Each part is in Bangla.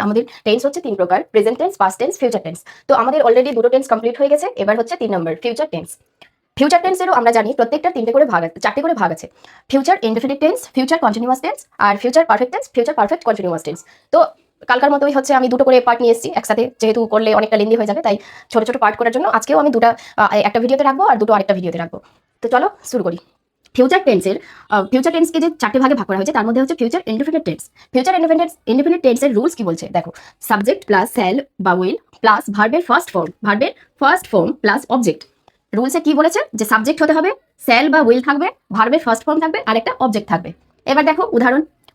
আমাদের টেন্স হচ্ছে তিন প্রকার, present tense, past tense, future tense. তো আমাদের অলরেডি দুটো টেন্স কমপ্লিট হয়ে গেছে, এবার হচ্ছে 3 নম্বর ফিউচার টেন্স। ফিউচার টেন্সেরও আমরা জানি প্রত্যেকটা চারটে করে ভাগ আছে। Future indefinite tense, future continuous tense, আর future perfect tense, future perfect continuous tense. তো কালকার মতোই হচ্ছে আমি দুটো করে পার্ট নিয়ে এসেছি একসাথে, যেহেতু করলে অনেকটা লেন্দি হয়ে যাবে, তাই ছোট ছোট পার্ট করার জন্য আজকেও আমি দুটো একটা ভিডিওতে রাখবো আর দুটো আরেকটা ভিডিওতে রাখবো। তো চলো শুরু করি। ফিউচার টেন্সকে যে চারটে ভাগে ভাগ করা হয়েছে তার মধ্যে হচ্ছে future indefinite tense. Future indefinite টেন্সের রুলস কি বলছে দেখো। সাবজেক্ট প্লাস শ্যাল বা উইল প্লাস ভার্বের ফার্স্ট ফর্ম প্লাস অবজেক্ট। রুলসে কি বলেছে যে সাবজেক্ট হতে হবে, শ্যাল বা উইল থাকবে, ভার্বের ফার্স্ট ফর্ম থাকবে আর একটা অবজেক্ট থাকবে। এবার দেখো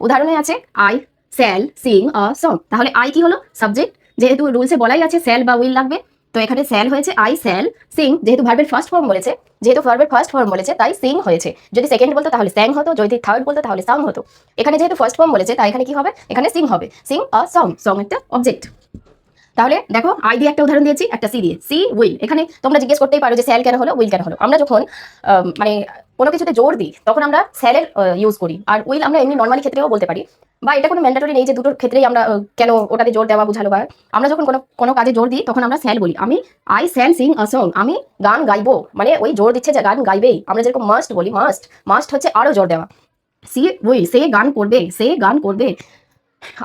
উদাহরণে আছে I shall sing a song. তাহলে আই কি হলো? সাবজেক্ট। যেহেতু রুলসে বলাই আছে শ্যাল বা উইল লাগবে, তো এখানে শ্যাল হয়েছে আই শ্যাল সিং। যেহেতু ভার্বের ফার্স্ট ফর্ম বলেছে তাই সিং হয়েছে। যদি সেকেন্ড বলতো তাহলে স্যাং হতো, যদি থার্ড বলতো তাহলে সাং হতো। এখানে যেহেতু ফার্স্ট ফর্ম বলেছে তাই এখানে কি হবে? এখানে সিং হবে। সিং আ সং একটা অবজেক্ট। তাহলে দেখো আই দিয়ে একটা উদাহরণ দিয়েছি, একটা সি দিয়ে। C will. এখানে তোমরা জিজ্ঞেস করতেই পারো যে স্যাল কেন হলো, উইল কেন হলো। আমরা যখন মানে কোনো কিছুতে জোর দিই তখন আমরা স্যালের ইউজ করি, আর উইল আমরা এমনি নর্মালি ক্ষেত্রেও বলতে পারি, বা এটা কোনো ম্যান্ডেটরি নেই যে দুটোর ক্ষেত্রেই আমরা কেন ওটাতে জোর দেওয়া বুঝালো। বা আমরা যখন কোনো কাজে জোর দিই তখন আমরা স্যাল বলি। I shall sing a song, আমি গান গাইবো, মানে ওই জোর দিচ্ছে যে গান গাইবেই। আমরা যেরকম মাস্ট বলি, মাস্ট হচ্ছে আরো জোর দেওয়া। সি উইল, সে গান করবে।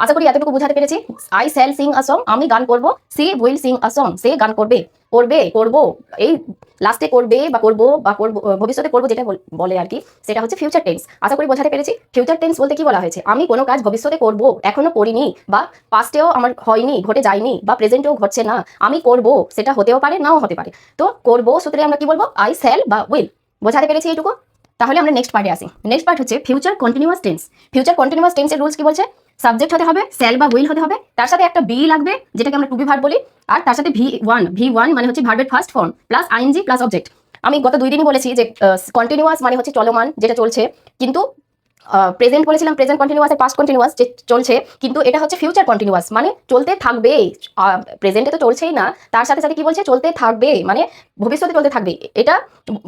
আশা করি এতটুকু বোঝাতে পেরেছি। I shall sing a song, আমি গান করব। She will sing a song, সে গান করবো। এই লাস্টে করবে বা করবো ভবিষ্যতে করবো যেটা বলে আর কি, সেটা হচ্ছে ফিউচার টেন্স। আশা করি বোঝাতে পেরেছি। ফিউচার টেন্স বলতে কি বলা হয়েছে? আমি কোনো কাজ ভবিষ্যতে করব, এখনো করিনি, বা পাস্টেও আমার হয়নি, ঘটে যায়নি, বা প্রেজেন্টেও ঘটছে না, আমি করব, সেটা হতেও পারে নাও হতে পারে। তো করবো সূত্রে আমরা কি বলবো? আই শ্যাল বা উইল। বোঝাতে পেরেছি এইটুকু? তাহলে আমরা নেক্সট পার্টে আসি। নেক্সট পার্ট হচ্ছে future continuous tense. Future continuous টেন্সের রুলস কি বলছে? সাবজেক্ট হতে হবে, শ্যাল বা উইল হতে হবে, তার সাথে একটা বি লাগবে যেটাকে আমরা টু বি ভার্ব বলি, আর তার সাথে ভি ওয়ান মানে হচ্ছে ভার্বের first form plus ING plus object. আমি গত 2 দিনই বলেছি যে কন্টিনিউয়াস মানে হচ্ছে চলমান, যেটা চলছে, কিন্তু প্রেজেন্ট বলেছিলাম প্রেজেন্ট কন্টিনিউয়াস আর পাস্ট কন্টিনিউয়াস যে চলছে, কিন্তু এটা হচ্ছে ফিউচার কন্টিনিউয়াস মানে চলতে থাকবে। প্রেজেন্টে তো চলছেই না, তার সাথে সাথে কি বলছে? চলতে থাকবে, মানে ভবিষ্যতে চলতে থাকবে। এটা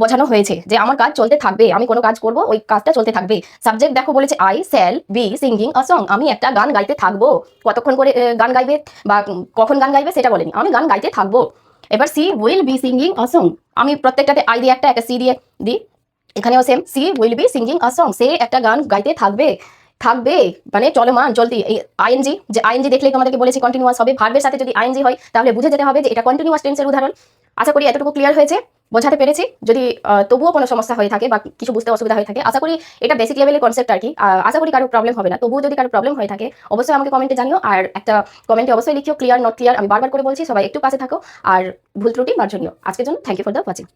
বোঝানো হয়েছে যে আমার কাজ চলতে থাকবে, আমি কোনো কাজ করব, ওই কাজটা চলতে থাকবে। সাবজেক্ট দেখো বলেছে I shall be singing a song, আমি একটা গান গাইতে থাকবো। কতক্ষণ করে গান গাইবে বা কখন গান গাইবে সেটা বলেনি, আমি গান গাইতে থাকবো। এবার she will be singing a song, আমি প্রত্যেকটাতে আই দিয়ে একটা সি দিয়ে দিই। এখানেও same, she will be singing a song, সে একটা গান গাইতে থাকবে মানে চলমান, চলতি। এই আইএনজি, যে আইএনজি দেখলেই তোমাদেরকে বলেছি কন্টিনিউয়াস হবে। ভার্বের সাথে যদি আইএনজি হয় তাহলে বুঝে যেতে হবে যে এটা কন্টিনিউয়াস টেন্সের উদাহরণ। আশা করি এতটুকু ক্লিয়ার হয়েছে, বোঝাতে পেরেছি। যদি তবুও কোনো সমস্যা হয়ে থাকে বা কিছু বুঝতে অসুবিধা হয়ে থাকে, আশা করি এটা বেসিক লেভেলের কনসেপ্ট আর কি। আশা করি কারো প্রবলেম হবে না। তবুও যদি কারো প্রবলেম হয়ে থাকে অবশ্যই আমাকে কমেন্টে জানিও, আর একটা কমেন্টে অবশ্যই লিখিও ক্লিয়ার নট ক্লিয়ার। আমি বারবার করে বলছি, সবাই একটু পাশে থাকো আর ভুল ত্রুটি মার্জনীয়। আজকের জন্য thank you for the watching.